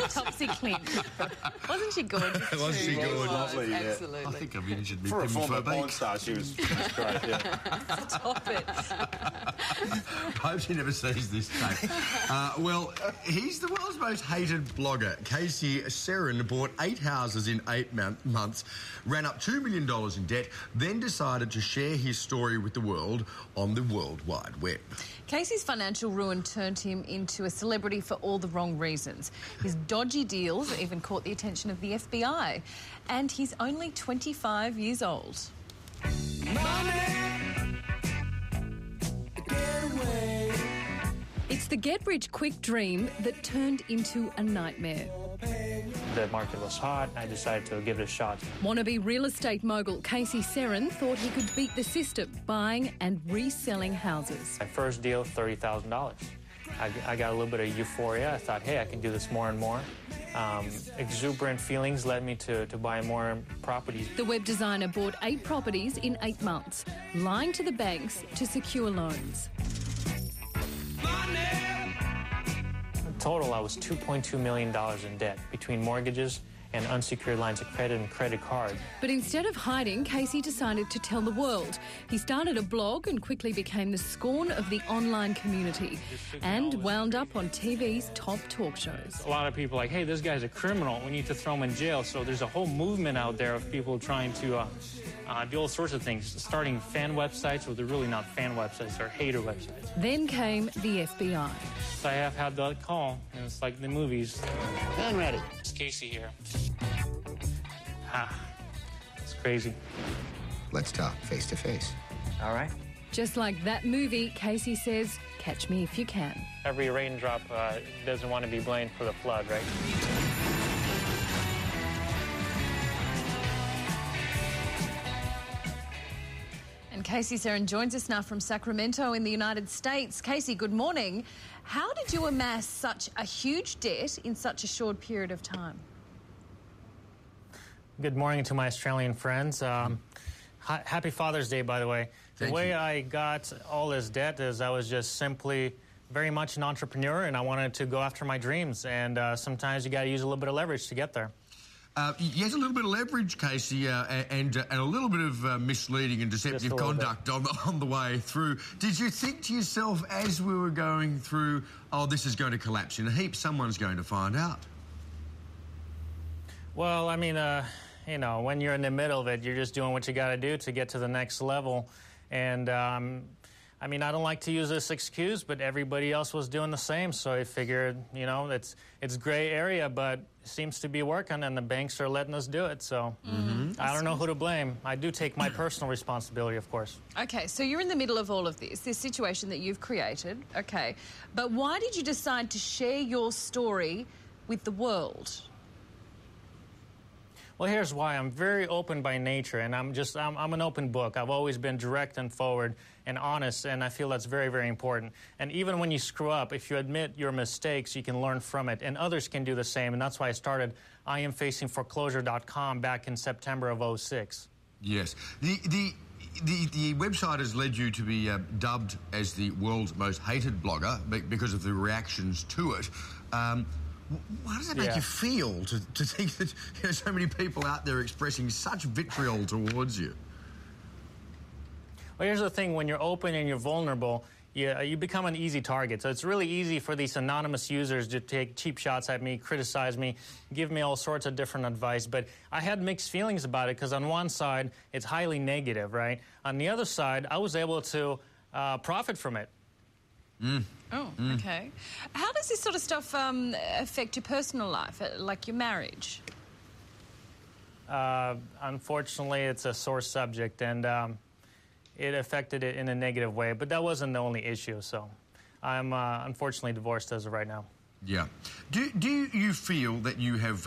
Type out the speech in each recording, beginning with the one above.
Topsy Clint. Wasn't she gorgeous? Wasn't she gorgeous? Lovely, yeah. Absolutely. I think I've injured me. For a former porn star, she was great, yeah. Stop it. I hope she never sees this tape. Well, he's the world's most hated blogger. Casey SERIN bought 8 houses in 8 months, ran up $2 million in debt, then decided to share his story with the world on the World Wide Web. Casey's financial ruin turned him into a celebrity for all the wrong reasons. His dodgy deals even caught the attention of the FBI. And he's only 25 years old. It's the get-rich-quick dream that turned into a nightmare. The market was hot. I decided to give it a shot. Wannabe real estate mogul Casey SERIN thought he could beat the system, buying and reselling houses. My first deal, $30,000. I got a little bit of euphoria. I thought, hey, I can do this more and more. Exuberant feelings led me to buy more properties. The web designer bought 8 properties in 8 months, lying to the banks to secure loans. In total, I was $2.2 million in debt between mortgages and unsecured lines of credit and credit cards. But instead of hiding, Casey decided to tell the world. He started a blog and quickly became the scorn of the online community and wound up on TV's top talk shows. A lot of people are like, hey, this guy's a criminal. We need to throw him in jail. So there's a whole movement out there of people trying to do all sorts of things, starting fan websites, or they're really not fan websites, they're hater websites. Then came the FBI. So I have had that call, and it's like the movies. I'm ready. It's Casey here. It's crazy. Let's talk face to face. All right. Just like that movie, Casey says, catch me if you can. Every raindrop doesn't want to be blamed for the flood, right? And Casey SERIN joins us now from Sacramento in the United States. Casey, good morning. How did you amass such a huge debt in such a short period of time? Good morning to my Australian friends. Happy Father's Day, by the way. The way I got all this debt is I was just simply very much an entrepreneur, and I wanted to go after my dreams. And sometimes you got to use a little bit of leverage to get there. Yes, a little bit of leverage, Casey, and a little bit of misleading and deceptive conduct on the way through. Did you think to yourself as we were going through, oh, this is going to collapse in a heap, someone's going to find out? Well, I mean, you know, when you're in the middle of it, you're just doing what you got to do to get to the next level. And, I mean, I don't like to use this excuse, but everybody else was doing the same. So I figured, you know, it's gray area, but it seems to be working, and the banks are letting us do it. So I don't know who to blame. I do take my personal responsibility, of course. Okay, so you're in the middle of all of this situation that you've created. Okay, but why did you decide to share your story with the world? Well, here's why. I'm very open by nature, and I'm an open book. I've always been direct and forward and honest, and I feel that's very, very important. And even when you screw up, if you admit your mistakes, you can learn from it, and others can do the same. And that's why I started IamFacingForeclosure.com back in September of '06. Yes. The website has led you to be dubbed as the world's most hated blogger because of the reactions to it. How does that make you feel to think that so many people out there expressing such vitriol towards you? Well, here's the thing. When you're open and you're vulnerable, you become an easy target. So it's really easy for these anonymous users to take cheap shots at me, criticize me, give me all sorts of different advice. But I had mixed feelings about it because on one side, it's highly negative, right? On the other side, I was able to profit from it. Okay. How does this sort of stuff affect your personal life, like your marriage? Unfortunately, it's a sore subject, and it affected it in a negative way. But that wasn't the only issue, so I'm unfortunately divorced as of right now. Yeah. Do you feel that you have,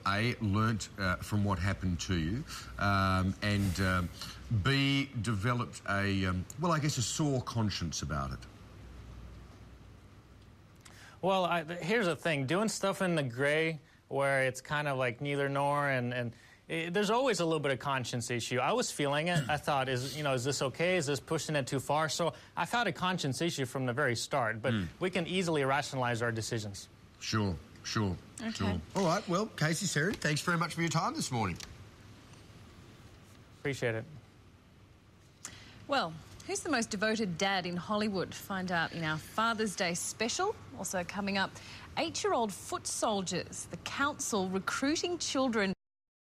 A, learnt from what happened to you, and B, developed a, well, I guess a sore conscience about it? Well, here's the thing. Doing stuff in the gray where it's kind of like neither nor, and there's always a little bit of conscience issue. I was feeling it. I thought, is this okay? Is this pushing it too far? So I've had a conscience issue from the very start, but we can easily rationalize our decisions. Sure. Sure. Okay. Sure. All right, well, Casey, SERIN, thanks very much for your time this morning. Appreciate it. Well, who's the most devoted dad in Hollywood? Find out in our Father's Day special. Also coming up, 8-year-old foot soldiers, the council recruiting children